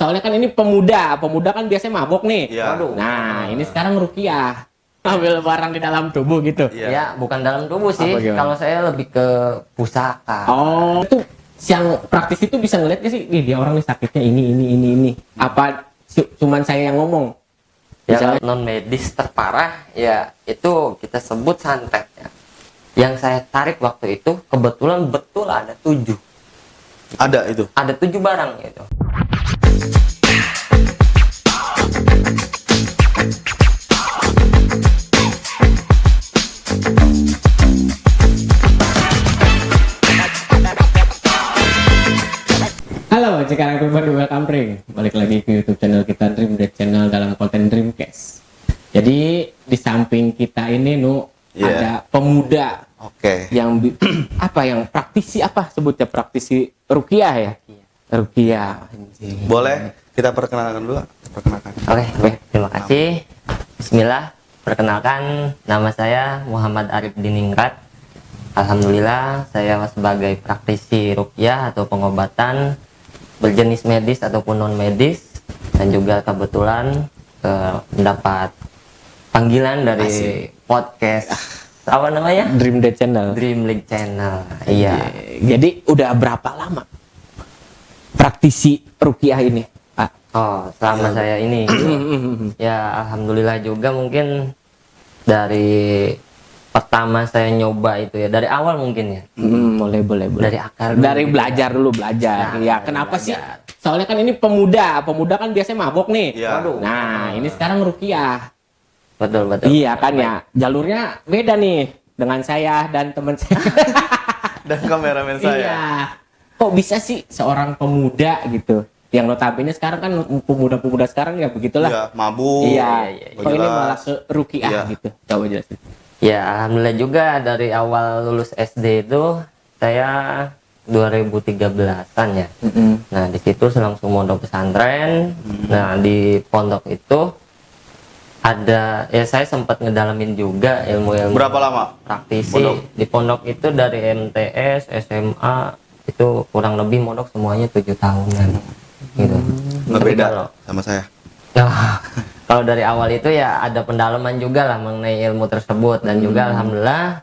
Soalnya kan ini pemuda kan biasanya mabok nih. Iya. Waduh. Nah, ini sekarang ruqyah. Ambil barang di dalam tubuh gitu. Iya. Ya, bukan dalam tubuh sih. Apa gimana? Kalau saya lebih ke pusaka. Oh, itu yang praktis itu bisa ngeliat gak sih? Nih, dia orang nih sakitnya ini. Apa cuman saya yang ngomong? Ya, Misalnya- kalau non medis terparah, ya itu kita sebut santet. Ya. Yang saya tarik waktu itu kebetulan betul ada 7. Ada itu. Ada 7 barang gitu. Halo, sekarang everybody welcome Pring. Balik lagi ke YouTube channel kita Dream Dead Channel dalam konten Dreamcast. Jadi di samping kita ini Iya. ada pemuda Oke. yang apa yang praktisi apa sebutnya praktisi ruqyah ya? Ruqyah. Anjing. Boleh kita perkenalkan dulu? Perkenalkan. Oke, terima kasih. Bismillah. Perkenalkan, nama saya Muhammad Arif Diningrat. Alhamdulillah, saya sebagai praktisi ruqyah atau pengobatan berjenis medis ataupun non medis, dan juga kebetulan mendapat panggilan dari podcast apa namanya? Dream Dead Channel. Dream League Channel. Iya. Jadi udah berapa lama praktisi ruqyah ini, Pak? Oh, selama saya ini ya alhamdulillah juga mungkin dari pertama saya nyoba itu ya, dari awal mungkin ya. Boleh. Dari akar dulu Dari gitu belajar dulu belajar. Nah, Ya, dari kenapa sih? belajar. Soalnya kan ini pemuda kan biasanya mabok nih. Iya. Waduh. Nah, ini sekarang ruqyah. Betul. Iya kan ya. Jalurnya beda nih dengan saya dan teman saya. Dan kameramen saya. Iya. Kok bisa sih seorang pemuda gitu? Yang notabene sekarang kan pemuda-pemuda sekarang ya begitulah. Iya, mabuk. Iya. iya. Kok ini Jelas. malah ke ruqyah Iya. gitu? Coba jelasin. Ya alhamdulillah juga dari awal lulus SD itu saya 2013-an ya. Nah di situ langsung mondok pesantren. Nah di pondok itu ada ya saya sempat ngedalamin juga ilmu-ilmu Berapa lama? praktisi Pondok? di pondok itu dari MTS, SMA itu kurang lebih mondok semuanya 7 tahunan gitu. Nggak Tapi beda kalau- sama saya. kalau dari awal itu ya ada pendalaman juga lah mengenai ilmu tersebut, dan juga alhamdulillah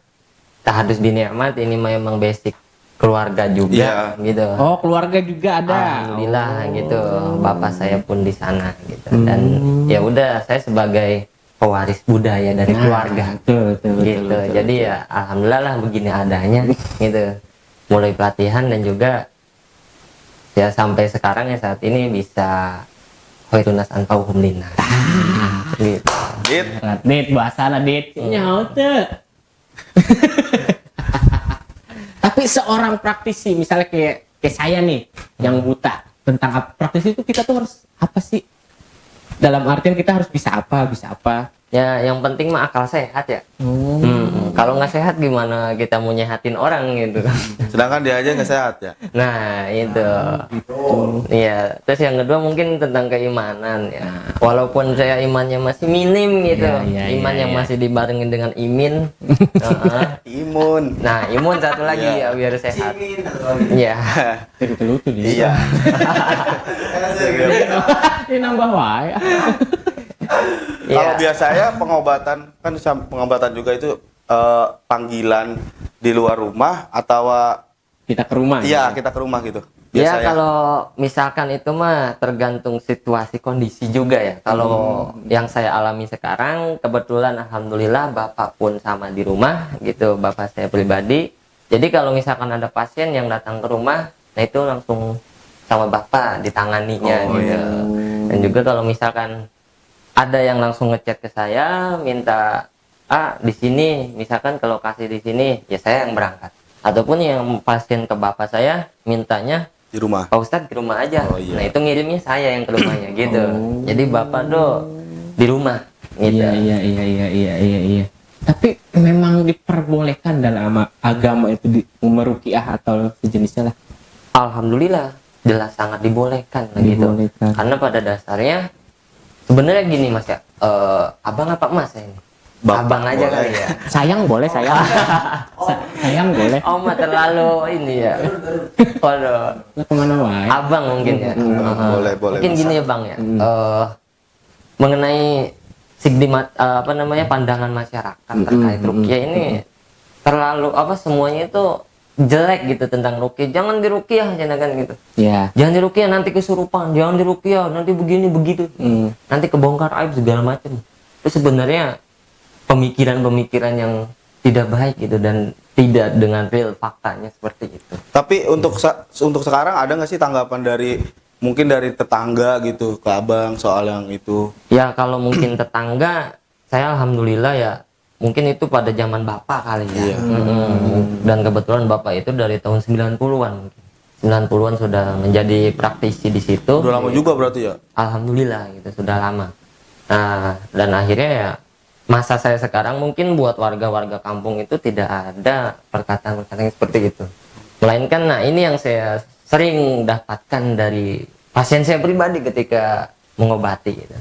tahadus binikmat ini memang basic keluarga juga gitu. Oh, keluarga juga ada. Alhamdulillah gitu. Bapak saya pun di sana gitu. Dan ya udah saya sebagai pewaris budaya dari keluarga Betul. gitu. Jadi ya alhamdulillah lah begini adanya gitu. Mulai pelatihan dan juga ya sampai sekarang ya saat ini bisa khairunas anfa'uhum linnas. Gitu. Dit. Dit, bahasa lah Dit. Nyaut tuh. Tapi seorang praktisi, misalnya kayak saya nih, yang buta tentang praktisi itu kita tuh harus apa sih? Dalam artian kita harus bisa apa? Ya yang penting mah akal sehat ya. Kalau nggak sehat gimana kita mau nyehatin orang gitu. Sedangkan dia aja nggak sehat ya. Nah itu. Iya. Terus yang kedua mungkin tentang keimanan ya. Walaupun saya imannya masih minim gitu. Iman yang masih dibarengin dengan imin. Imun. Nah imun satu lagi Iya. ya biar sehat. Iya. Jadi lucu dia. Iya. Ini nambah wae. Kalau Iya. biasanya pengobatan juga itu panggilan di luar rumah atau Kita ke rumah. iya kita ke rumah gitu. Ya Biasanya. kalau misalkan itu mah tergantung situasi kondisi juga ya. Kalau yang saya alami sekarang kebetulan alhamdulillah bapak pun sama di rumah gitu, bapak saya pribadi. Jadi kalau misalkan ada pasien yang datang ke rumah, nah itu langsung sama bapak ditanganinya Oh, gitu. iya. Dan juga kalau misalkan ada yang langsung ngechat ke saya minta di sini, misalkan ke lokasi di sini, ya saya yang berangkat. Ataupun yang pasien ke bapak saya mintanya di rumah. Pak Ustadz ke rumah aja. Oh, iya. Nah itu ngirimnya saya yang ke rumahnya gitu. Jadi bapak di rumah gitu. Iya. Tapi memang diperbolehkan dalam agama itu di meruqyah atau sejenisnya lah. Alhamdulillah jelas sangat dibolehkan lah gitu. Dibolehkan. Karena pada dasarnya sebenarnya gini mas ya, abang apa emas ya ini? abang aja boleh. kali ya. Sayang boleh sayang. Sayang boleh. Oh, mah terlalu ini ya. Waduh, Lah, kemana wae? abang mungkin ya. Boleh, boleh, Mungkin bisa. gini ya bang ya. Mengenai stigma apa namanya pandangan masyarakat terkait ruqyah ini terlalu apa semuanya itu jelek gitu tentang ruqyah. Jangan diruqyah jangan kan gitu. Ya. Jangan diruqyah nanti kesurupan, jangan diruqyah nanti begini begitu. Nanti kebongkar aib segala macam. Itu sebenarnya pemikiran-pemikiran yang tidak baik gitu dan tidak dengan real faktanya seperti itu. Tapi untuk sekarang ada nggak sih tanggapan dari mungkin dari tetangga gitu ke abang soal yang itu? Ya kalau mungkin tetangga, saya alhamdulillah ya mungkin itu pada zaman bapak kali ya. Iya. Dan kebetulan bapak itu dari tahun 90-an mungkin. 90-an sudah menjadi praktisi di situ. Udah lama juga berarti ya? Alhamdulillah gitu sudah lama. Nah, dan akhirnya ya masa saya sekarang mungkin buat warga-warga kampung itu tidak ada perkataan-perkataan yang seperti itu. Melainkan nah ini yang saya sering dapatkan dari pasien saya pribadi ketika mengobati gitu.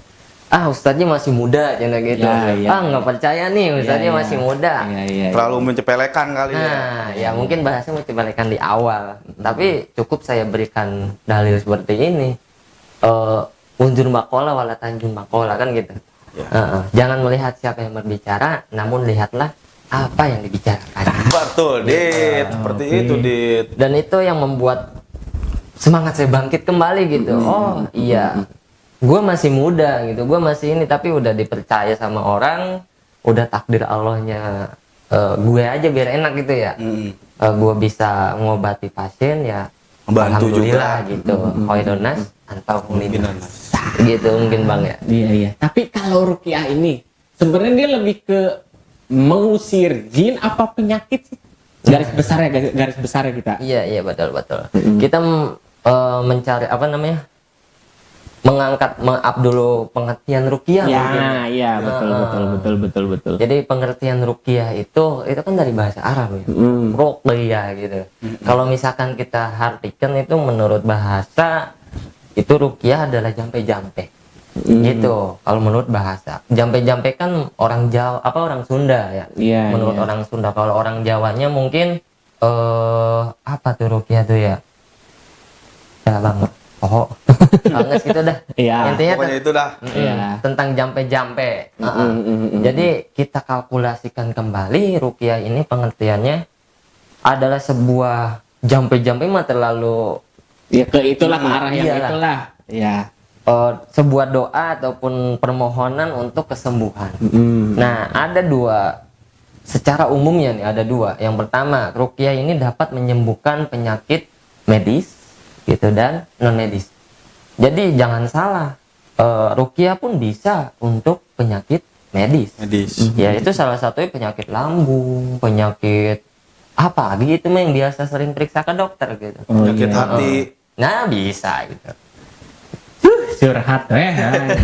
Ah, ustadznya masih muda jangan gitu. Ya, ya, Ah, nggak percaya nih ustadznya Ya, ya. masih muda. Iya. Terlalu mencepelekan kali ya? Nah, ya mungkin bahasanya mencoba di awal, tapi cukup saya berikan dalil seperti ini. Unjur makola wala tanjung makola kan gitu. Ya. Jangan melihat siapa yang berbicara, namun lihatlah apa yang dibicarakan. Betul, Dit. Seperti Oke. itu, Dit. Dan itu yang membuat semangat saya bangkit kembali gitu. Oh iya, gue masih muda gitu, gue masih ini, tapi udah dipercaya sama orang, udah takdir Allahnya gue aja biar enak gitu ya. Gue bisa ngobati pasien ya, Membantu alhamdulillah juga. gitu. Khairunas antau Pimpinan, mulinas. Mas. Gitu mungkin bang ya. Iya. Tapi kalau ruqyah ini sebenarnya dia lebih ke mengusir jin apa penyakit sih? Garis besarnya kita. Iya betul. Kita mencari apa namanya, mengangkat up dulu pengertian ruqyah mungkin. Iya, betul. Jadi pengertian ruqyah itu kan dari bahasa Arab ya. Ruqyah gitu. Kalau misalkan kita artikan itu menurut bahasa itu ruqyah adalah jampe-jampe. Gitu. Kalau menurut bahasa. Jampe-jampe kan orang Jawa orang Sunda ya. Iya, Menurut iya. orang Sunda. Kalau orang Jawanya mungkin apa tuh ruqyah tuh ya? Ya bang. Oh. Banget gitu dah. Iya. Intinya Pokoknya itu dah. Iya. tentang jampe-jampe. Jadi kita kalkulasikan kembali ruqyah ini pengertiannya adalah sebuah jampe-jampe mah terlalu Ya ke itulah ke arah yang Iyalah. itulah. Ya. sebuah doa ataupun permohonan untuk kesembuhan. Nah, ada dua secara umumnya nih ada dua. Yang pertama, ruqyah ini dapat menyembuhkan penyakit medis gitu dan non medis. Jadi jangan salah, ruqyah pun bisa untuk penyakit medis. Ya itu salah satunya penyakit lambung, penyakit apa gitu mah yang biasa sering periksa ke dokter gitu. Penyakit iya. hati. Nah bisa gitu. Curhat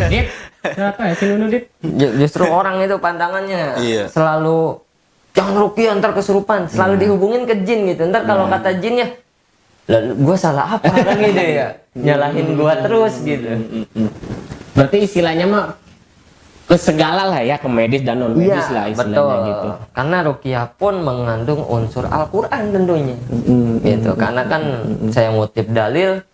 Dit. Curhat si Nunu Dit. Justru orang itu pandangannya Iya. selalu jangan ruqyah ntar kesurupan, selalu dihubungin ke jin gitu. Ntar kalau kata jinnya, lah gue salah apa kan gitu ya, nyalahin gue terus gitu. Berarti istilahnya mah ke segala lah ya, ke medis dan non medis lah istilahnya betul. gitu. Karena ruqyah pun mengandung unsur Al-Quran tentunya, gitu. Karena kan saya ngutip dalil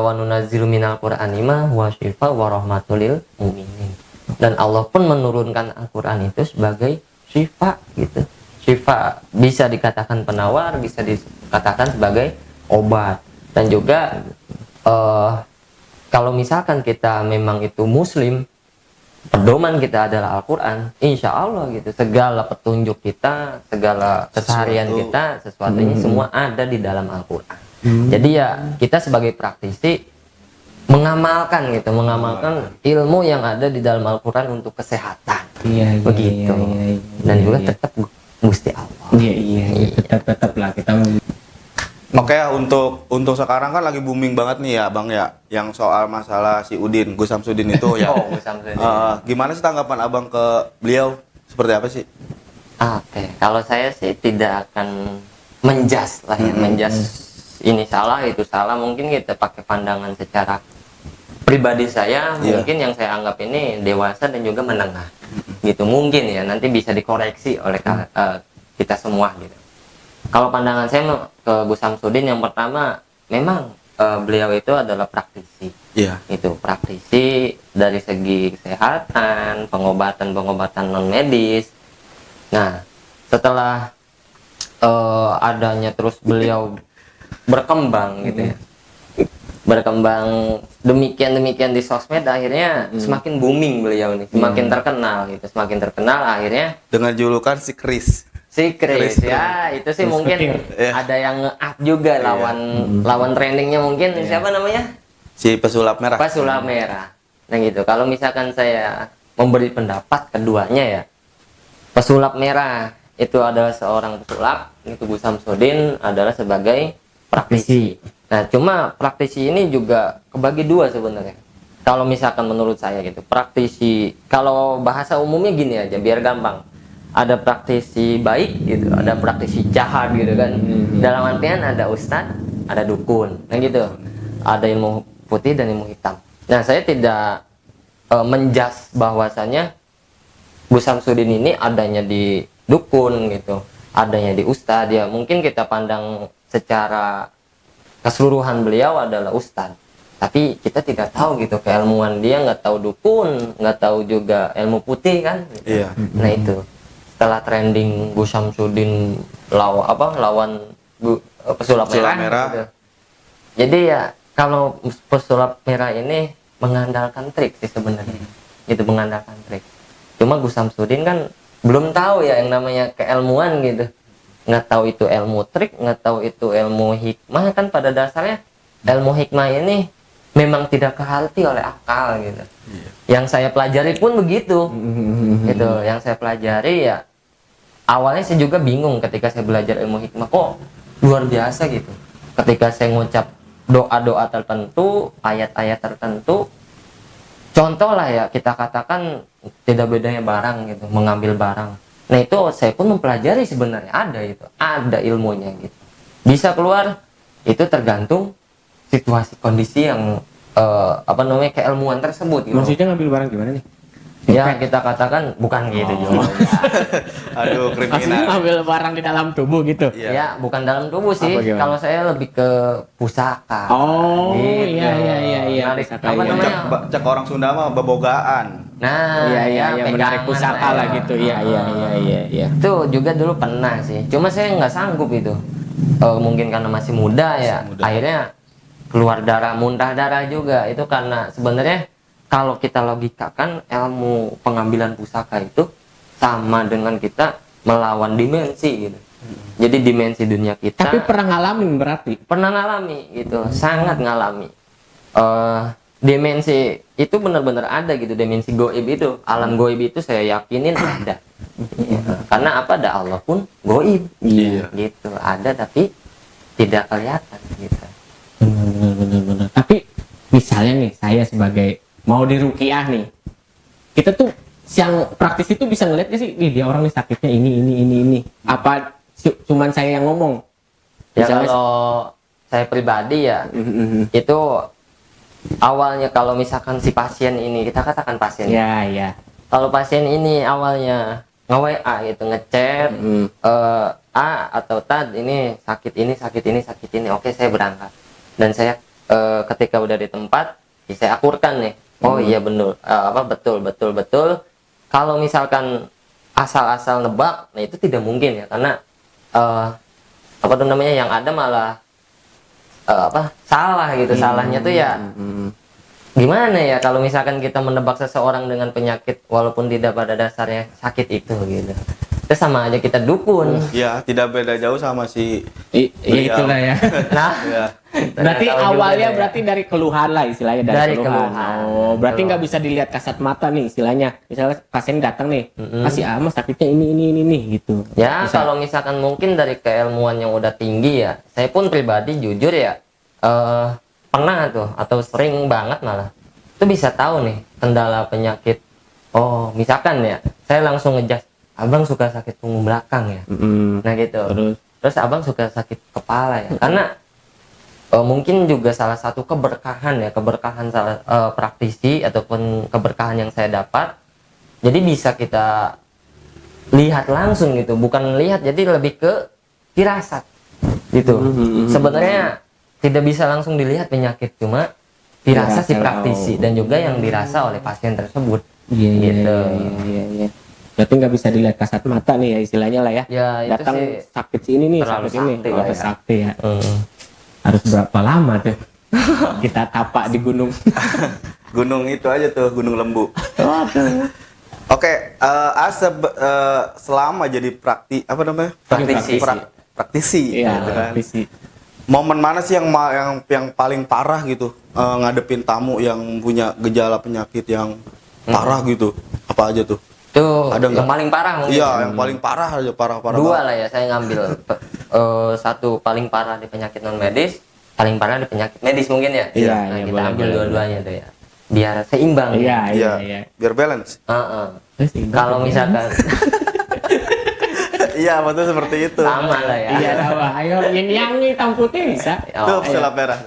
wa nunazzilu minal Qur'ani ma huwa syifa wa rahmatul lil mu'minin. Dan Allah pun menurunkan Al-Quran itu sebagai syifa gitu. Syifa bisa dikatakan penawar, bisa dikatakan sebagai obat. Dan juga kalau misalkan kita memang itu muslim, pedoman kita adalah Al-Quran, insya Allah gitu, segala petunjuk kita, segala keseharian kita, sesuatunya semua ada di dalam Al-Quran. Jadi ya kita sebagai praktisi mengamalkan ilmu yang ada di dalam Al-Quran untuk kesehatan. Iya, Begitu. iya. Dan juga tetap Gusti Allah. Iya. Tetap lah kita Oke ya, untuk sekarang kan lagi booming banget nih ya Bang ya, yang soal masalah si Udin, Gus Samsudin itu ya. Oh, Gus Samsudin. Gimana sih tanggapan Abang ke beliau? Seperti apa sih? Oke, kalau saya sih tidak akan menjas lah ya, menjas ini salah itu salah. Mungkin kita pakai pandangan secara pribadi saya, Iya. mungkin yang saya anggap ini dewasa dan juga menengah. gitu. Mungkin ya nanti bisa dikoreksi oleh kita semua gitu. Kalau pandangan saya ke Gus Samsudin, yang pertama memang beliau itu adalah praktisi. Iya. Itu praktisi dari segi kesehatan, pengobatan non medis. Nah, setelah adanya terus beliau berkembang gitu ya, berkembang demikian di sosmed, akhirnya semakin booming beliau nih, semakin terkenal akhirnya Dengan julukan si Chris. Chris ya, itu sih Chris mungkin Petir. ada yang nge-up juga lawan trendingnya mungkin. Siapa namanya? Si pesulap merah. Pesulap merah. Nah gitu. Kalau misalkan saya memberi pendapat keduanya ya, pesulap merah itu adalah seorang pesulap, itu Gus Samsudin adalah sebagai praktisi. Nah, cuma praktisi ini juga kebagi dua sebenarnya. Kalau misalkan menurut saya gitu, praktisi, kalau bahasa umumnya gini aja biar gampang. Ada praktisi baik gitu, ada praktisi jahat gitu kan. Dalam artian ada ustadz, ada dukun, nah gitu. Ada ilmu putih dan ilmu hitam. Nah, saya tidak menjas bahwasanya Gus Samsudin ini adanya di dukun gitu, adanya di ustadz ya. Mungkin kita pandang secara keseluruhan beliau adalah ustadz, tapi kita tidak tahu gitu keilmuan dia, nggak tahu dukun, nggak tahu juga ilmu putih kan gitu. Iya. Nah itu setelah trending Gus Samsudin lawan pesulap merah. Gitu. Jadi ya kalau pesulap merah ini mengandalkan trik sih sebenarnya, gitu, mengandalkan trik. Cuma Gus Samsudin kan belum tahu ya yang namanya keilmuan gitu, nggak tahu itu ilmu trik, nggak tahu itu ilmu hikmah. Kan pada dasarnya ilmu hikmah ini memang tidak kehalti oleh akal gitu. Yang saya pelajari pun begitu gitu. Yang saya pelajari ya, awalnya saya juga bingung ketika saya belajar ilmu hikmah, kok luar biasa gitu. Ketika saya ngucap doa-doa tertentu, ayat-ayat tertentu, contoh lah ya, kita katakan tidak bedanya barang gitu, mengambil barang. Nah itu saya pun mempelajari sebenarnya ada ilmunya gitu. Bisa keluar, itu tergantung situasi kondisi yang keilmuan tersebut gitu. Maksudnya ngambil barang gimana nih? Ya kita katakan bukan gitu juga. Aduh, Maksudnya kriminal. ngambil barang di dalam tubuh gitu? Iya. Ya bukan dalam tubuh sih. Apa gimana? Kalau saya lebih ke pusaka. Oh, Gitu. iya. Narik, Pusaka, apa iya. namanya? Cek orang Sunda mah bebogaan. Nah, Iya, menarik pegangan pusaka lah gitu. Iya. Itu juga dulu pernah sih. Cuma saya nggak sanggup itu. Mungkin karena masih muda ya. Masih muda. Akhirnya keluar darah, muntah darah juga. Itu karena sebenarnya kalau kita logikakan, ilmu pengambilan pusaka itu sama dengan kita melawan dimensi gitu. Jadi dimensi dunia kita. Tapi pernah ngalamin berarti? Pernah ngalami gitu, sangat ngalami. Dimensi itu benar-benar ada gitu, dimensi goib itu, alam goib itu saya yakinin ada. Ya, karena apa, ada Allah pun goib. Iya. Gitu, ada tapi tidak kelihatan gitu. Benar. Tapi misalnya nih, saya sebagai mau dirukiah nih, kita tuh yang praktis itu bisa ngeliat sih, dia orang nih sakitnya ini. Apa cuman saya yang ngomong? Ya Misalnya, kalau saya pribadi ya, itu awalnya kalau misalkan si pasien ini, kita katakan pasien. ya. Kalau pasien ini awalnya nge-WA gitu, ngechat, A atau Tad, ini sakit ini, oke saya berangkat. Dan saya ketika udah di tempat, ya saya akurkan nih, oh iya benar, betul. Kalau misalkan asal-asal nebak, nah itu tidak mungkin ya, karena yang ada malah salah gitu. Salahnya tuh ya gimana ya, kalau misalkan kita menebak seseorang dengan penyakit walaupun tidak pada dasarnya sakit itu gitu, itu sama aja kita dukun. Ya, tidak beda jauh sama si Iya itulah ya. Nah, ya. Berarti tahu awalnya juga ya. berarti dari keluhan lah istilahnya, dari keluhan. Oh, berarti nggak bisa dilihat kasat mata nih istilahnya. Misalnya pasien datang nih, masih ama sakitnya ini gitu. Ya Bisa. kalau misalkan mungkin dari keilmuan yang udah tinggi ya, saya pun pribadi jujur ya, pernah tuh atau sering banget malah itu bisa tahu nih kendala penyakit. Oh misalkan ya, saya langsung ngejas, abang suka sakit punggung belakang ya. Nah gitu. Terus abang suka sakit kepala ya, karena mungkin juga salah satu keberkahan salah praktisi ataupun keberkahan yang saya dapat, Jadi bisa kita lihat langsung gitu, bukan lihat, jadi lebih ke firasat gitu. Sebenarnya tidak bisa langsung dilihat penyakit, cuma firasat si praktisi dan juga yang dirasa oleh pasien tersebut. Iya, Gitu. iya. Berarti nggak bisa dilihat kasat mata nih ya istilahnya lah ya. Ya, itu Datang sih sakit sini nih, terlalu sakit ini, sakti lah terlalu ya. sakti ya. Harus berapa lama tuh kita tapak di gunung? Gunung itu aja tuh, Gunung Lembu. Oke, selama jadi Praktisi. praktisi, Iya, gitu kan. praktisi. Momen mana sih yang paling parah gitu, ngadepin tamu yang punya gejala penyakit yang parah gitu? Apa aja tuh? Tuh, Ada yang nggak? paling parah mungkin. Iya, yang paling parah aja, parah-parah. Dua banget. lah ya, saya ngambil satu paling parah di penyakit non medis, paling parah di penyakit medis mungkin ya. Iya, Nah, iya, kita boleh, ambil boleh, dua-duanya tuh ya, biar seimbang. Iya, Iya, iya. biar balance. Heeh. Terus imbang Kalau kan? misalkan Iya, betul seperti itu. sama lah ya. Iya, tahu. Ayo yin yang nih hitam putih bisa. Oh, Tuh, selap merah.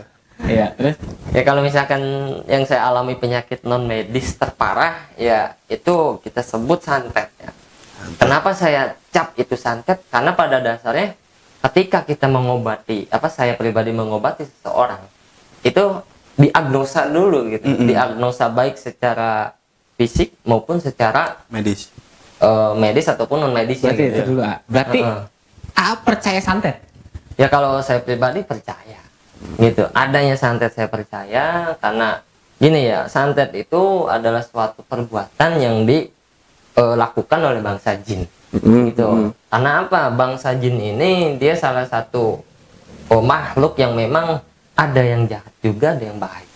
Iya, terus ya kalau misalkan yang saya alami penyakit non medis terparah ya itu kita sebut santet ya. Kenapa saya cap itu santet? Karena pada dasarnya ketika kita mengobati, saya pribadi mengobati seseorang itu diagnosa dulu gitu, diagnosa baik secara fisik maupun secara Medis. medis ataupun non medisnya berarti gitu. itu dulu. Berarti percaya santet? Ya kalau saya pribadi percaya gitu, adanya santet saya percaya karena gini ya, santet itu adalah suatu perbuatan yang dilakukan oleh bangsa jin gitu. Karena apa? Bangsa jin ini dia salah satu makhluk yang memang ada yang jahat juga, ada yang baik.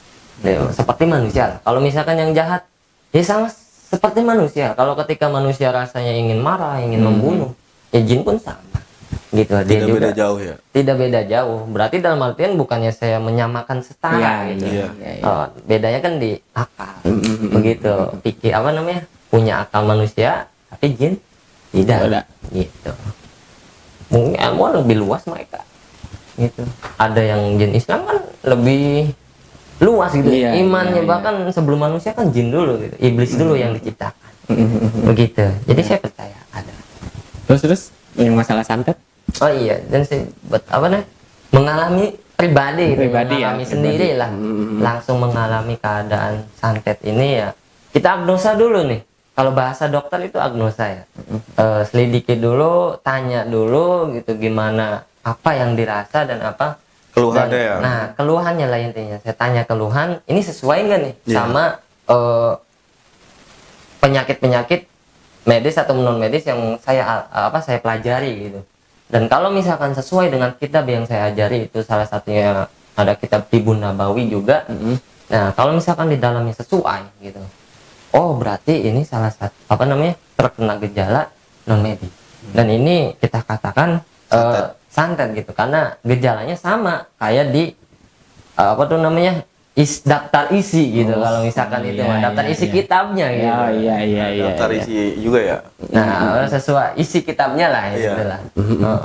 Seperti manusia. Kalau misalkan yang jahat ya sama seperti manusia. Kalau ketika manusia rasanya ingin marah, ingin membunuh, ya jin pun sama. Gitu, dia Tidak juga beda jauh ya. tidak beda jauh. Berarti dalam artian bukannya saya menyamakan setara gitu. iya. Bedanya kan di akal. Begitu. Pikir punya akal manusia, tapi jin tidak. Tidak. Gitu. Mungkin ilmu lebih luas mereka. Gitu. Ada yang jin Islam kan lebih luas gitu. Iya, Imannya iya. bahkan sebelum manusia kan jin dulu gitu. Iblis dulu yang diciptakan. Begitu. Jadi saya percaya ada. Terus yang masalah santet? Oh iya, dan saya mengalami pribadi gitu, Pribadi ya, mengalami pribadi. sendiri lah, langsung mengalami keadaan santet ini ya. Kita agnosa dulu nih. Kalau bahasa dokter itu agnosa ya. Selidiki dulu, tanya dulu gitu gimana, apa yang dirasa dan apa Keluhannya ya. Nah, keluhannya lah intinya. Saya tanya keluhan, ini sesuai nggak nih Iya. sama penyakit-penyakit medis atau non medis yang saya pelajari gitu. Dan kalau misalkan sesuai dengan kitab yang saya ajari, itu salah satunya ada kitab Tibun Nabawi juga. Nah, kalau misalkan di dalamnya sesuai gitu, oh berarti ini salah satu terkena gejala non medis. Dan ini kita katakan santet gitu, karena gejalanya sama kayak di daftar isi gitu. Kalau misalkan itu iya, daftar iya, isi iya. kitabnya gitu. Iya. Daftar isi juga ya. Nah, sesuai isi kitabnya lah Iya. gitu lah.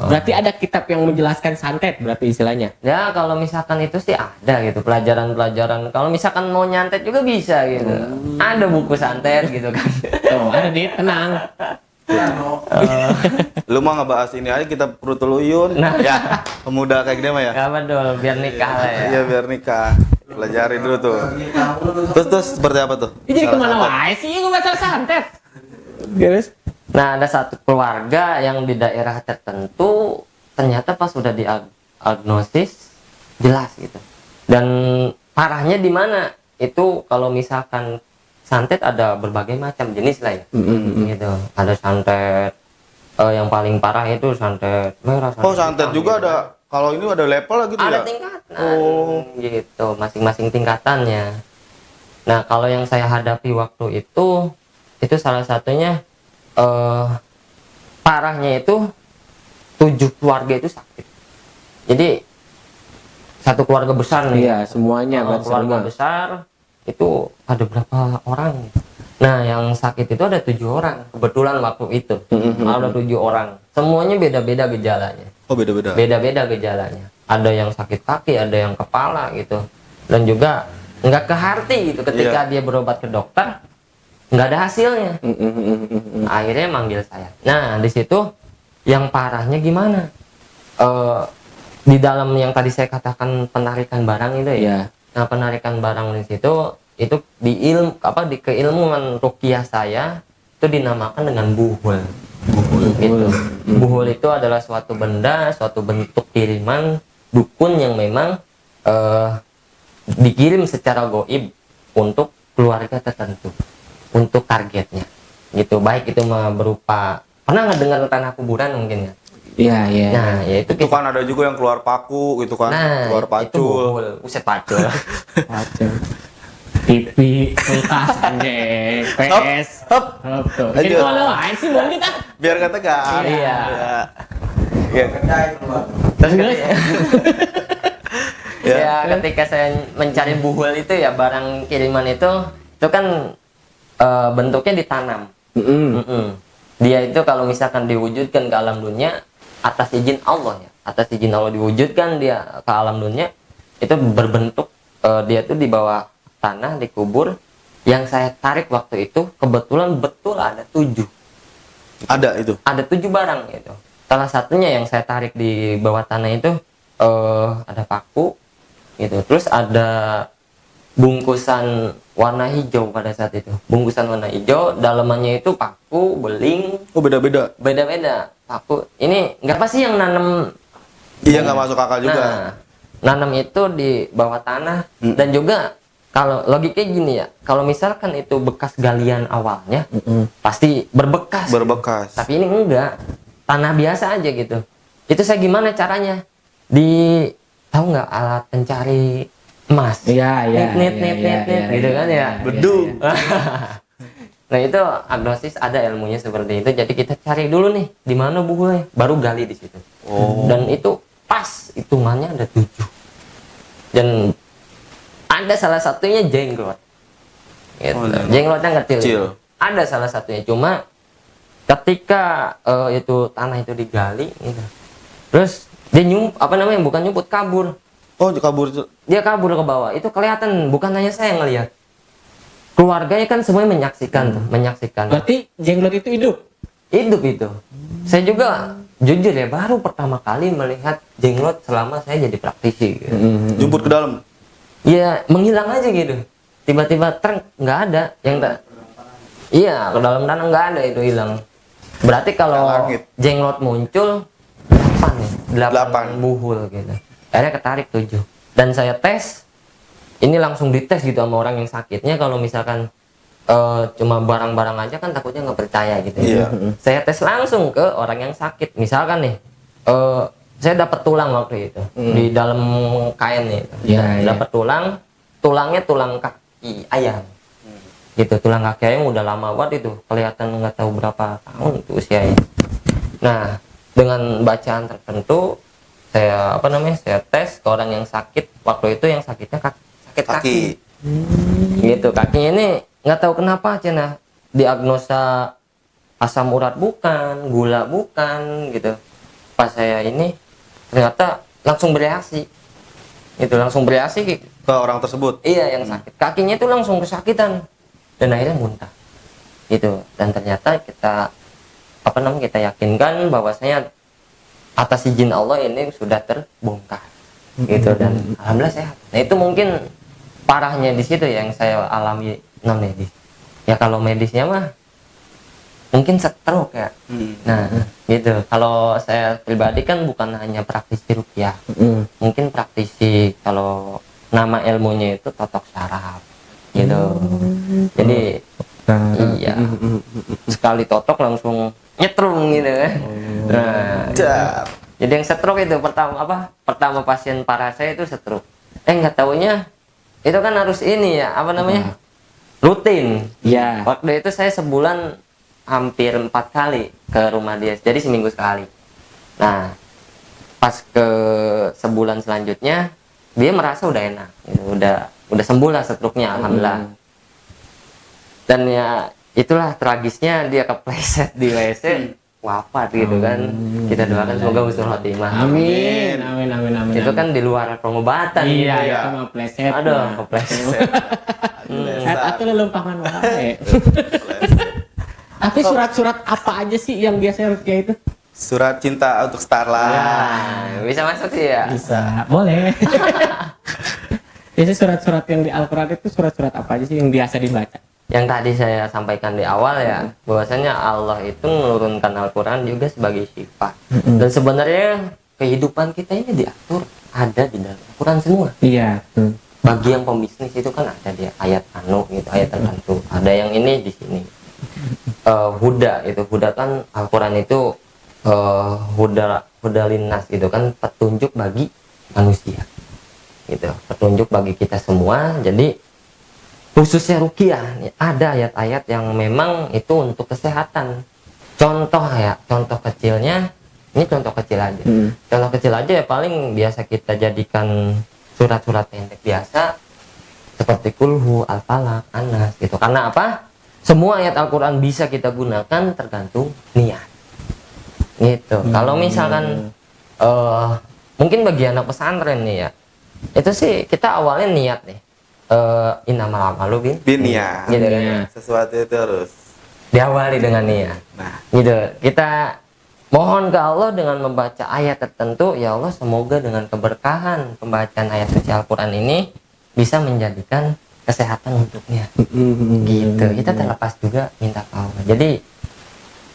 Berarti ada kitab yang menjelaskan santet berarti istilahnya. Ya kalau misalkan itu sih ada gitu pelajaran-pelajaran. Kalau misalkan mau nyantet juga bisa gitu. Ada buku santet gitu kan. Tuh, ada di tenang. Lu mah ngebahas ini aja, kita Prutul Uyun. Nah. Ya, pemuda kayak dia mah ya. Gak betul, biar nikah lah ya. Iya, biar nikah. Pelajari dulu tuh. Terus seperti apa tuh? Ini jadi Salah kemana satu. wae sih gue masalah santet? Terus? Nah, ada satu keluarga yang di daerah tertentu ternyata pas sudah diagnosis jelas gitu. Dan parahnya di mana? Itu kalau misalkan santet ada berbagai macam jenis lah ya. Gitu. Ada santet yang paling parah itu santet merah. Oh, santet hitam juga gitu. ada. Kalau ini ada level lah gitu Ada ya. tingkatan. Oh. Gitu, masing-masing tingkatannya. Nah, kalau yang saya hadapi waktu itu salah satunya parahnya itu 7 keluarga itu sakit. Jadi satu keluarga besar nih. Iya, semuanya berarti keluarga semua. besar itu ada berapa orang? Nah, yang sakit itu ada 7 orang. Kebetulan waktu itu ada 7 orang. Semuanya beda-beda gejalanya. Oh, beda-beda. Beda-beda gejalanya. Ada yang sakit kaki, ada yang kepala gitu. Dan juga nggak ke hati gitu ketika dia berobat ke dokter, nggak ada hasilnya. Akhirnya manggil saya. Nah di situ yang parahnya gimana? Di dalam yang tadi saya katakan penarikan barang itu ya. Nah penarikan barang di situ itu di keilmuan ruqyah saya itu dinamakan dengan buhul. Gitu. Buhul itu adalah suatu benda, suatu bentuk kiriman dukun yang memang dikirim secara goib untuk keluarga tertentu, untuk targetnya gitu. Baik itu berupa, pernah nggak dengar tanah kuburan mungkin ya? Iya. Nah ya itu Itu kan ada juga yang keluar paku gitu kan, nah keluar itu pacul. buhul. Uset pacul. Macam TV, kulkas, anjing, PS. Hop. Tuh. Lanjut. Itu lo aja sih mungkin kita. Biar kata kan. Iya. Iya. Terus Ya. ya ketika saya mencari buhul itu ya barang kiriman itu kan bentuknya ditanam. Dia itu kalau misalkan diwujudkan ke alam dunia atas izin Allah ya, atas izin Allah diwujudkan dia ke alam dunia itu berbentuk dia tuh di bawah tanah dikubur. Yang saya tarik waktu itu kebetulan betul ada 7. Ada itu. Ada 7 barang gitu. Salah satunya yang saya tarik di bawah tanah itu ada paku gitu. Terus ada bungkusan warna hijau pada saat itu. Bungkusan warna hijau, dalamannya itu paku, beling, Oh, beda-beda. beda-beda. Paku. Ini nggak apa sih yang nanam? Iya, nggak masuk akal juga. Nah, nanam itu di bawah tanah dan juga kalau logikanya gini ya, kalau misalkan itu bekas galian awalnya pasti berbekas. Berbekas. Tapi ini enggak, tanah biasa aja gitu. Itu saya gimana caranya? Tahu nggak alat pencari emas? Iya. Nit, gitu kan ya. Bedung. Nah itu agnosis ada ilmunya seperti itu. Jadi kita cari dulu nih di mana buhulnya, baru gali di situ. Dan itu pas hitungannya ada 7. Dan ada salah satunya jenglot. Gitu. Jenglotnya kecil. Ada salah satunya, cuma ketika itu tanah itu digali gitu. Terus dia bukan nyumput, kabur. Oh, kabur itu. Dia kabur ke bawah. Itu kelihatan, bukan hanya saya yang ngelihat. Keluarganya kan semuanya menyaksikan tuh, menyaksikan. Berarti jenglot itu hidup. Hidup itu. Saya juga jujur ya baru pertama kali melihat jenglot selama saya jadi praktisi gitu. Jumput ke dalam. Ya menghilang aja gitu. Tiba-tiba nggak ada yang tak. Iya, ke dalam tanah nggak ada, itu hilang. Berarti kalau Langit. jenglot muncul 8 buhul gitu. Akhirnya ketarik 7. Dan saya tes, ini langsung dites gitu sama orang yang sakitnya. Kalau misalkan cuma barang-barang aja kan takutnya nggak percaya gitu. Iya. Saya tes langsung ke orang yang sakit. Misalkan nih, saya dapat tulang waktu itu di dalam kain nih. Dapat tulangnya tulang kaki ayam. Gitu, tulang kaki ayam udah lama banget itu, kelihatan nggak tahu berapa tahun itu usianya. Nah, dengan bacaan tertentu saya saya tes ke orang yang sakit. Waktu itu yang sakitnya sakit kaki. Gitu, kakinya ini nggak tahu kenapa cina diagnosa asam urat bukan, gula bukan gitu. Pas saya ini ternyata langsung bereaksi. Itu langsung bereaksi Ke orang tersebut. Iya, yang sakit. Kakinya itu langsung kesakitan dan akhirnya muntah. Gitu. Dan ternyata kita kita yakinkan bahwasanya atas izin Allah ini sudah terbongkar. Gitu, dan alhamdulillah sehat. Nah, itu mungkin parahnya di situ yang saya alami non medis. Ya kalau medisnya mah mungkin stroke ya. Nah, gitu. Kalau saya pribadi kan bukan hanya praktisi ruqyah. Mungkin praktisi, kalau nama ilmunya itu totok syaraf. Gitu. Jadi iya. Sekali totok langsung nyetrum gitu kan. Nah, jadi yang stroke itu pertama pasien parah saya itu stroke. Nggak taunya itu kan harus ini ya, rutin. Iya. Waktu itu saya sebulan hampir 4 kali ke rumah dia, jadi seminggu sekali. Nah, pas ke sebulan selanjutnya dia merasa udah enak, gitu. udah sembuh lah stroke-nya, alhamdulillah. Dan ya itulah tragisnya, dia kepleset di WC, wafat gitu kan. Kita doakan semoga husnul khotimah. Amin, amin, amin, amin. Itu kan di luar pengobatan. iya, gitu. itu mah pleset. Aduh, mah. kepleset. Aku lelumpangan wae. Tapi surat-surat apa aja sih yang biasanya rukyah itu? Surat cinta untuk Starla. Nah, bisa masuk sih ya. Bisa, boleh. Biasanya surat-surat yang di Al-Quran itu surat-surat apa aja sih yang biasa dibaca? Yang tadi saya sampaikan di awal ya, bahwasanya Allah itu menurunkan Al-Quran juga sebagai sifat. Dan sebenarnya kehidupan kita ini diatur ada di dalam Al-Quran semua. Iya. Bagi yang pembisnis itu kan ada di ayat anu gitu, ayat tertentu. Ada yang ini di sini. Huda itu, huda kan Al-Quran itu huda linnas gitu kan, petunjuk bagi manusia. Gitu, petunjuk bagi kita semua. Jadi khususnya ruqyah ada ayat-ayat yang memang itu untuk kesehatan. Contoh ya, contoh kecilnya, ini contoh kecil aja. Contoh kecil aja ya paling biasa kita jadikan surat-surat pendek biasa seperti kulhu, al-falaq, anas gitu. Karena apa? Semua ayat Al-Quran bisa kita gunakan tergantung niat. Gitu. Kalau misalkan mungkin bagi anak pesantren nih ya, itu sih kita awalnya niat nih. Innamal a'malu Binniyat. gitu kan. Sesuatu itu harus Diawali dengan niat. nah, Gitu. Kita mohon ke Allah dengan membaca ayat tertentu, ya Allah semoga dengan keberkahan pembacaan ayat suci Al-Quran ini bisa menjadikan kesehatan untuknya. Gitu. Kita terlepas juga minta ke Allah. Jadi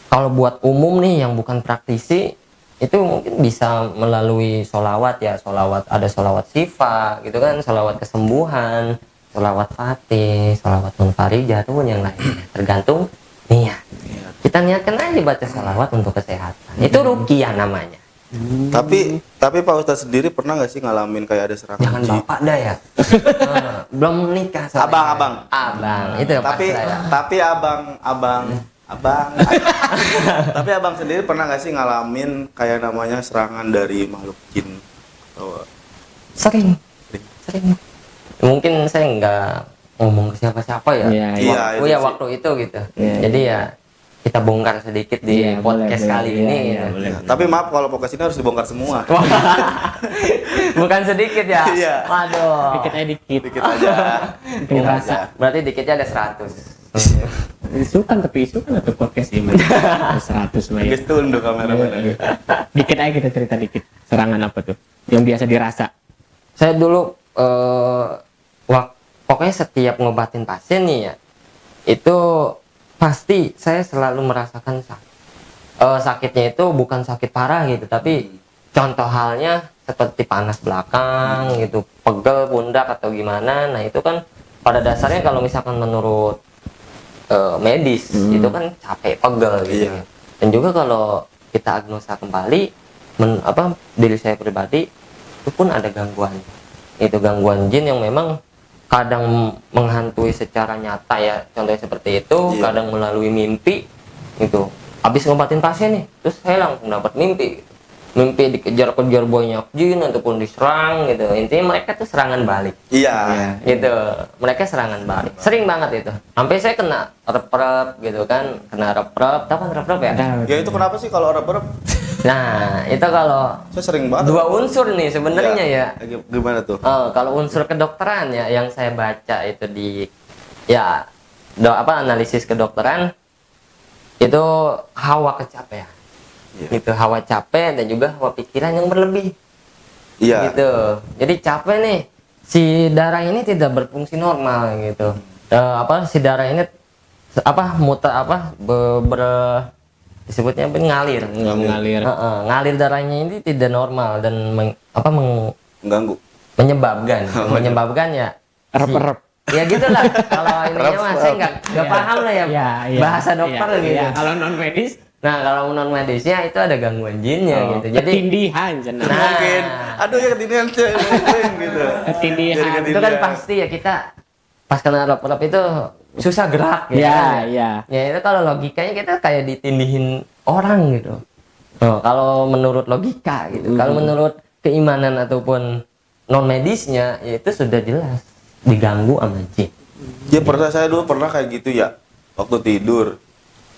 kalau buat umum nih yang bukan praktisi, itu mungkin bisa melalui sholawat ya, sholawat ada sholawat syifa gitu kan, sholawat kesembuhan, sholawat fatih, sholawat munfarijah ataupun yang lainnya, tergantung niat. Kita niatkan aja baca sholawat untuk kesehatan, itu ruqyah namanya. tapi Pak Ustadz sendiri pernah nggak sih ngalamin kayak ada serangan Jangan jin? bapak dah ya. Belum nikah soalnya. Abang itu yang tapi pas saya. tapi abang tapi abang sendiri pernah nggak sih ngalamin kayak namanya serangan dari makhluk jin? Sering. Mungkin saya nggak ngomong ke siapa-siapa ya. Iya, iya. Waktu itu ya sih. waktu itu gitu. Iya, Jadi ya kita bongkar sedikit di Iya, podcast boleh, kali boleh. ini. Iya, gitu. iya, boleh. Tapi maaf kalau podcast ini harus dibongkar semua. Bukan sedikit ya. Iya. Waduh. Dikit aja dikit. Dikit aja. Dikit rasa. Berarti dikitnya ada 100. Isukan tapi isukan atau podcast ini 100 mah ya. Guys tunduk kamera mana. Dikit aja kita cerita dikit. Serangan apa tuh? Yang biasa dirasa. Saya dulu pokoknya setiap ngobatin pasien nih ya, itu pasti saya selalu merasakan sakit. Sakitnya itu bukan sakit parah gitu, tapi contoh halnya seperti panas belakang gitu, pegel pundak atau gimana. Nah itu kan pada dasarnya kalau misalkan menurut medis itu kan capek, pegel gitu. Iya. Dan juga kalau kita agnosa kembali, diri saya pribadi itu pun ada gangguan. Itu gangguan jin yang memang kadang menghantui secara nyata ya, contohnya seperti itu. Iya. Kadang melalui mimpi gitu. Habis ngobatin pasien nih, terus saya langsung dapat mimpi. Mimpi dikejar-kejar banyak jin ataupun diserang gitu. Intinya mereka tuh serangan balik. Iya. Gitu. Mereka serangan balik. Sering banget itu. Sampai saya kena rep-rep gitu kan, kena rep-rep. Tahu kan rep-rep ya? Ya itu kenapa sih kalau rep-rep? Nah, itu kalau Saya sering banget. dua unsur nih sebenarnya ya. Gimana tuh? Kalau unsur kedokteran ya yang saya baca itu di ya analisis kedokteran itu hawa kecapean. Iya. Gitu, hawa capek dan juga hawa pikiran yang berlebih. Iya. Gitu. Jadi capek nih, si darah ini tidak berfungsi normal gitu. Si darah ini disebutnya ngalir. Nggak mengalir. Ngalir darahnya ini tidak normal dan Mengganggu. menyebabkan ya Rep-rep. ya gitulah. Kalau ininya mah saya nggak Iya. paham lah ya, Iya, iya. bahasa dokter Iya, gitu. iya. Kalau non medis, Nah kalau non medisnya itu ada gangguan jinnya gitu. Jadi ketindihan cenah. Nah. Mungkin. Aduh ya ketindihan saya gitu. Ketindihan. Jadi itu kan pasti ya, kita pas kena rep-rep itu susah gerak gitu. Iya, kan. iya. Ya itu kalau logikanya kita kayak ditindihin orang gitu. Kalau menurut logika gitu. Kalau menurut keimanan ataupun non medisnya ya itu sudah jelas diganggu sama jin. Ya saya dulu pernah kayak gitu ya. Waktu tidur.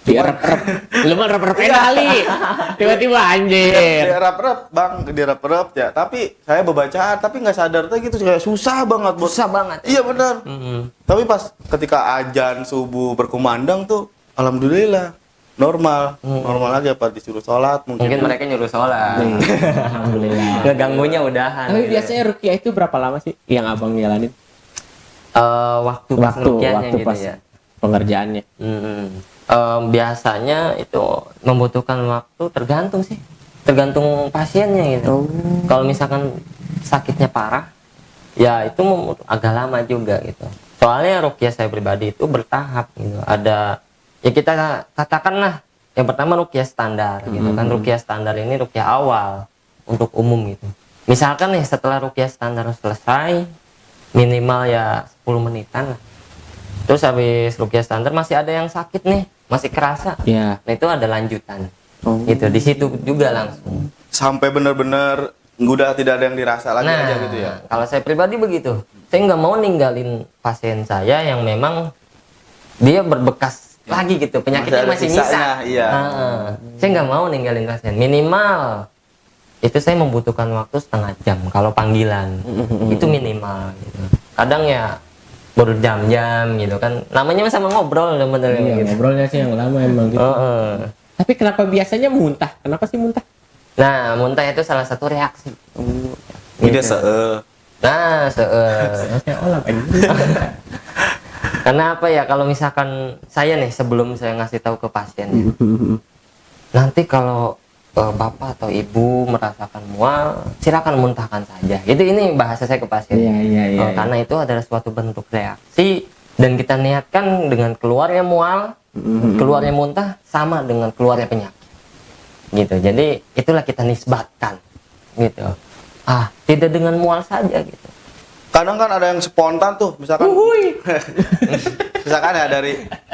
Dia rep-rep. Lu mah rep-rep kali. Tiba-tiba anjir. Dirap-rap bang, dirap-rap ya. Tapi saya bacaan, tapi nggak sadar tuh gitu kayak susah banget. Susah banget. Iya benar. Tapi pas ketika azan subuh berkumandang tuh, alhamdulillah normal, normal aja. Apa disuruh sholat Mungkin mereka nyuruh sholat. Alhamdulillah. Ngeganggunya udahan. Tapi gitu. biasanya rukiah itu berapa lama sih yang abang jalanin? Waktu pas rukiahnya waktu gitu pas ya. pengerjaannya. Biasanya itu membutuhkan waktu tergantung sih, tergantung pasiennya gitu. Kalau misalkan sakitnya parah, ya itu agak lama juga gitu. Soalnya rukiah saya pribadi itu bertahap gitu. Ada ya kita katakanlah yang pertama rukiah standar gitu kan. Rukiah standar ini rukiah awal untuk umum gitu. Misalkan nih setelah rukiah standar selesai, minimal ya 10 menitan lah. Terus habis rukiah standar masih ada yang sakit nih, masih kerasa. Iya. Nah itu ada lanjutan. Gitu, di situ juga langsung. sampai benar-benar udah tidak ada yang dirasa lagi aja gitu ya. Kalau saya pribadi begitu. Saya nggak mau ninggalin pasien saya yang memang dia berbekas lagi gitu, penyakitnya masih ada nyisa. sisanya, iya. Saya nggak mau ninggalin pasien. Minimal itu saya membutuhkan waktu setengah jam kalau panggilan. Itu minimal gitu. Kadang ya berjam-jam gitu kan. Namanya sama ngobrol bener Iya, gitu. ngobrolnya sih yang lama emang gitu. Tapi kenapa biasanya muntah? Kenapa sih muntah? Nah, muntah itu salah satu reaksi. Tidak Gitu. Nah, Saya olah karena apa ya, kalau misalkan saya nih sebelum saya ngasih tahu ke pasien, nanti kalau bapak atau ibu merasakan mual, silakan muntahkan saja. Gitu, ini bahasa saya ke pasien. Iya. Karena itu adalah suatu bentuk reaksi dan kita niatkan dengan keluarnya mual, keluarnya muntah sama dengan keluarnya penyakit. Gitu. Jadi itulah kita nisbatkan. Gitu. Tidak dengan mual saja gitu. Kadang kan ada yang spontan tuh, misalkan misalkan ya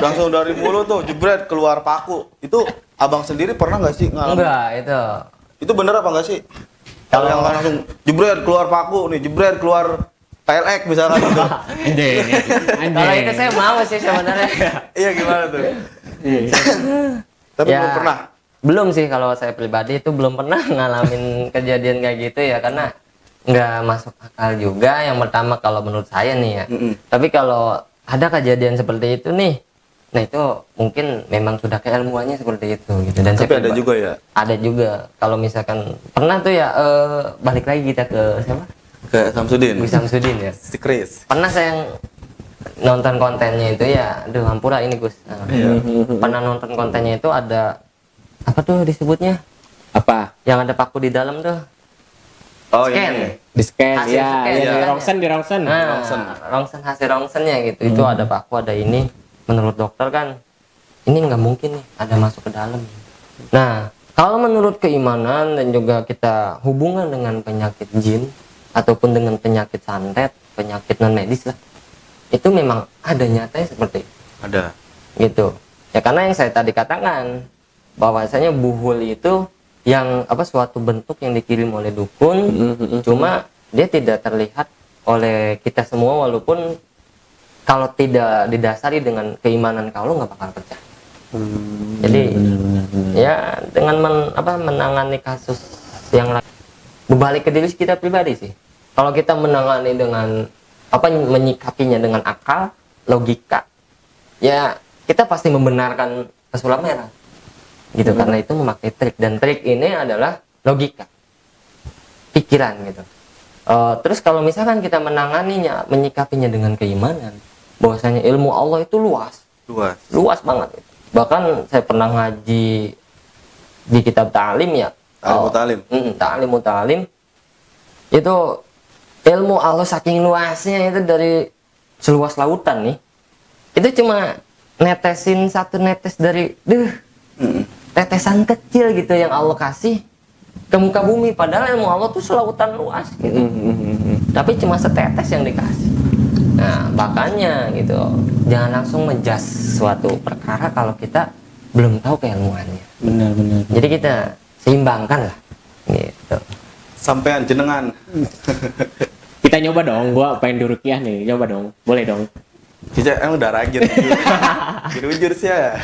langsung dari mulut tuh jebret keluar paku. Itu abang sendiri pernah nggak sih ngalamin? Enggak, itu. Itu bener apa nggak sih? Kalau yang langsung jebret keluar paku nih, jebret keluar PLX misalkan gitu. Kalau itu saya mau sih sebenarnya. Iya gimana tuh? Tapi Ya, belum pernah. Belum sih, kalau saya pribadi itu belum pernah ngalamin kejadian kayak gitu ya, karena nggak masuk akal juga. Yang pertama kalau menurut saya nih ya. Tapi kalau ada kejadian seperti itu nih, nah itu mungkin memang sudah keilmuannya seperti itu gitu. Dan Tapi ada juga ya. ada juga. Kalau misalkan pernah tuh ya, balik lagi kita ke siapa? Ke Samsudin. Gus Samsudin ya. Si Chris. Pernah saya yang nonton kontennya itu ya, aduh ampura ini Gus. Nah, pernah nonton kontennya itu ada apa tuh disebutnya? Apa? Yang ada paku di dalam tuh. Oh Scan. ini. Di scan, Hasil ya, scan, ya, ya. di rongsen. Nah, rongsen hasil rongsennya gitu. Itu ada paku, ada ini. Menurut dokter kan ini nggak mungkin nih ada masuk ke dalam. Nah, kalau menurut keimanan dan juga kita hubungan dengan penyakit jin ataupun dengan penyakit santet, penyakit non medis lah, itu memang ada nyatanya seperti itu. Ada. Gitu ya, karena yang saya tadi katakan bahwasanya buhul itu yang suatu bentuk yang dikirim oleh dukun, cuma dia tidak terlihat oleh kita semua, walaupun kalau tidak didasari dengan keimanan kalau nggak bakal percaya. Jadi ya dengan menangani kasus yang berbalik ke diri kita pribadi sih. Kalau kita menangani dengan menyikapinya dengan akal, logika, ya kita pasti membenarkan pesulap merah gitu. Karena itu memakai trik, dan trik ini adalah logika, pikiran gitu. Terus kalau misalkan kita menanganinya, menyikapinya dengan keimanan, bahwasanya ilmu Allah itu luas banget gitu. Bahkan saya pernah ngaji di kitab ta'lim ya, ta'lim itu ilmu Allah saking luasnya itu, dari seluas lautan nih, itu cuma netesin satu netes dari tetesan kecil gitu yang Allah kasih ke muka bumi, padahal ilmu Allah tuh selautan luas gitu. Tapi cuma setetes yang dikasih. Nah, makanya gitu, jangan langsung menjudge suatu perkara kalau kita belum tahu keilmuannya. Benar. Jadi kita seimbangkan lah gitu. Sampean jenengan. Kita nyoba dong, gua pengen dirukiah nih, coba dong. Boleh dong. Kita emang udah rajin. Jujur sih ya.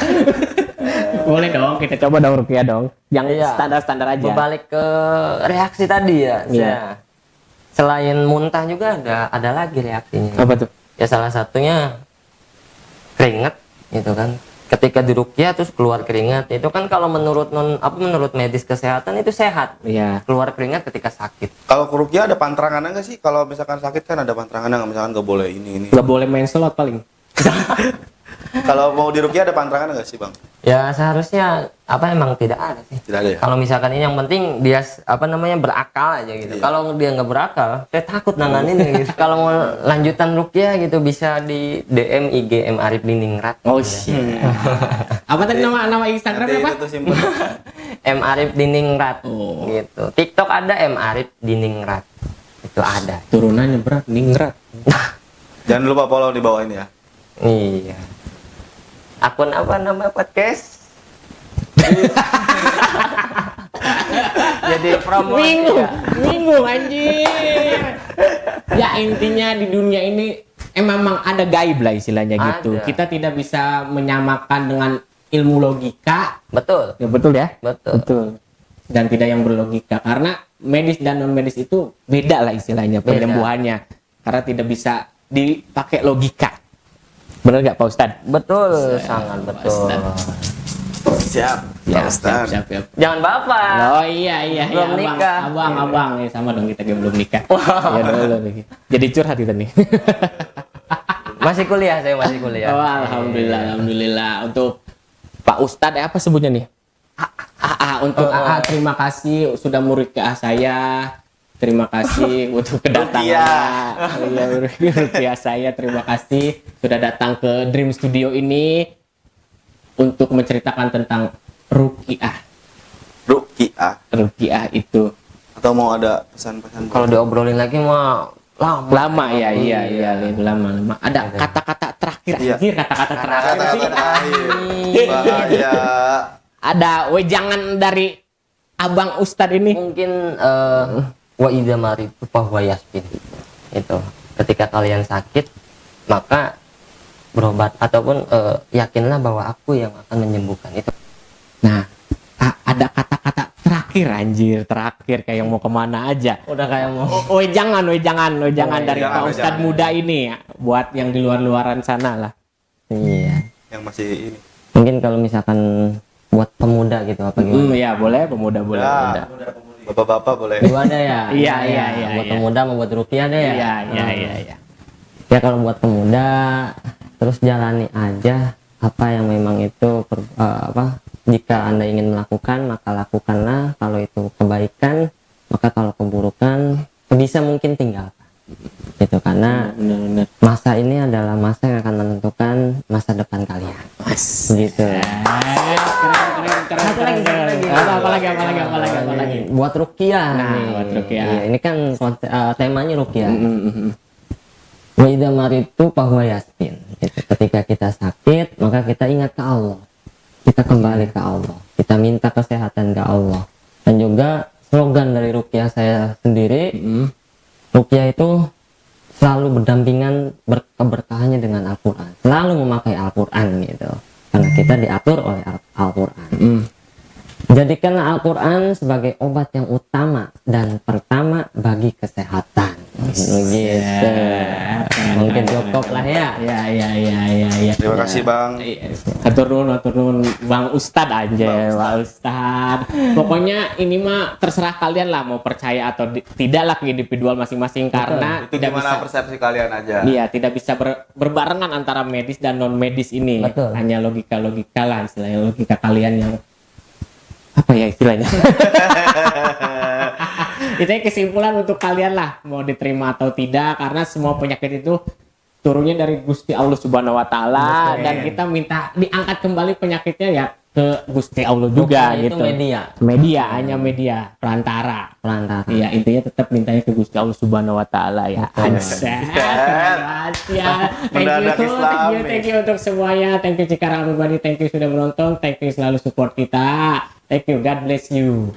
Boleh dong, kita coba dong ruqyah dong. Yang Iya. standar-standar aja. Berbalik ke reaksi tadi ya. Iya. saya. Selain muntah juga ada lagi reaksinya. Apa tuh? Ya salah satunya keringat gitu kan. Ketika diruqyah terus keluar keringat, itu kan kalau menurut menurut medis kesehatan itu sehat. Iya. Keluar keringat ketika sakit. Kalau ke ruqyah ada pantrangannya nggak sih? Kalau misalkan sakit kan ada pantrangannya nggak? Misalkan nggak boleh ini. Nggak boleh main slot paling. Kalau mau di ruqyah ada pantrangannya nggak sih bang? Ya seharusnya emang tidak ada sih. Tidak ada ya? Kalau misalkan ini yang penting dia berakal aja gitu. Iya. Kalau dia nggak berakal, saya takut nanganinnya gitu. Kalau mau lanjutan ruqyah gitu bisa di DM IG M Arif Diningrat. Oh shit. Apa tadi nama Instagramnya Nanti apa? itu tuh simpen. M Arif Diningrat Oh. gitu. TikTok ada M Arif Diningrat. Itu ada. Turunannya berat, ningrat. Jangan lupa follow di bawah ini ya. Iya. Akun apa nama podcast? Jadi promosi ya. Bingung anjir. Ya intinya di dunia ini memang ada gaib lah istilahnya gitu. Ada. Kita tidak bisa menyamakan dengan ilmu logika. Betul. Ya betul ya? Betul. Betul. Dan tidak yang berlogika karena medis dan non medis itu beda lah istilahnya Beda. penyembuhannya. Karena tidak bisa dipakai logika. Benar nggak Pak Ustadz? Betul, sangat Pak betul. Ustadz. Siap. Ya, Pak Ustadz. siap. Jangan bapak. Oh iya Belum nikah. abang ya sama dong kita belum nikah. Ya dulu nih. Jadi curhat kita nih. Masih kuliah, saya masih kuliah. Oh, alhamdulillah. Untuk Pak Ustadz apa sebutnya nih? Untuk AA terima kasih sudah murid ke saya. Terima kasih untuk kedatangannya. Iya, ruqyah saya terima kasih sudah datang ke Dream Studio ini untuk menceritakan tentang ruqyah. Ruqyah itu Atau mau ada pesan-pesan? Kalau diobrolin lagi mah lama ya, iya, lama. Ada kata-kata terakhir, Iya. anjir, kata-kata terakhir sih. Kata-kata terakhir. Bahaya. Ada wejangan dari Abang Ustadz ini. mungkin wa idza maritu fahuwa yasfin. Itu ketika kalian sakit maka berobat ataupun yakinlah bahwa aku yang akan menyembuhkan itu. Nah, ada kata-kata terakhir kayak mau kemana aja. Udah kayak mau Wejangan dari Wejangan, Pak Ustadz wejangan. muda ini ya, buat yang di luaran sana lah. iya. Yang masih ini. Mungkin kalau misalkan buat pemuda gitu apa gimana? Ya boleh, pemuda boleh. Ya. pemuda. Bapak-bapak boleh. Dua ada ya? Iya, Buat iya. pemuda mau buat ruqyah deh ya? Iya. Ya kalau buat pemuda terus jalani aja apa yang memang itu jika Anda ingin melakukan maka lakukanlah. Kalau itu kebaikan, maka kalau keburukan sebisa mungkin tinggalkan. Gitu karena Benar. masa ini adalah masa yang akan menentukan masa depan kalian. Gitu. Keren. Apa lagi? Buat ruqyah. Nah, nih. buat ruqyah. Iya, ini kan temanya ruqyah. Mm. Wa idza maritu fahuwa yasfin. Gitu. Ketika kita sakit, maka kita ingat ke Allah. Kita kembali ke Allah. Kita minta kesehatan ke Allah. Dan juga slogan dari ruqyah saya sendiri, ruqyah itu selalu berdampingan keberkahannya dengan Al-Qur'an. Selalu memakai Al-Qur'an gitu. Karena kita diatur oleh Al-Qur'an. Jadikanlah Al-Quran sebagai obat yang utama dan pertama bagi kesehatan. Begitu. Mungkin cukup lah ya. Ya. Terima kasih Bang. Atur nuhun Bang Ustadz aja, Bang Ustadz. Pokoknya ini mah terserah kalian lah mau percaya atau tidak lah ke individual masing-masing karena Itu tidak gimana bisa. persepsi kalian aja. Iya, tidak bisa berbarengan antara medis dan non medis ini. Betul. Hanya logika lah istilahnya, logika kalian yang apa ya istilahnya. Itu kesimpulan untuk kalian lah mau diterima atau tidak karena semua penyakit itu turunnya dari Gusti Allah Subhanahu wa taala dan kita minta diangkat kembali penyakitnya ya ke Gusti Allah juga Ruqyah gitu. itu media. Hanya media perantara. Perantara. Iya, intinya tetap mintanya ke Gusti Allah Subhanahu wa taala ya. Anjay. Ya. Mendadak Islami. Thank you untuk semuanya. Thank you Cikarang everybody. Thank you sudah menonton. Thank you selalu support kita. Thank you. God bless you.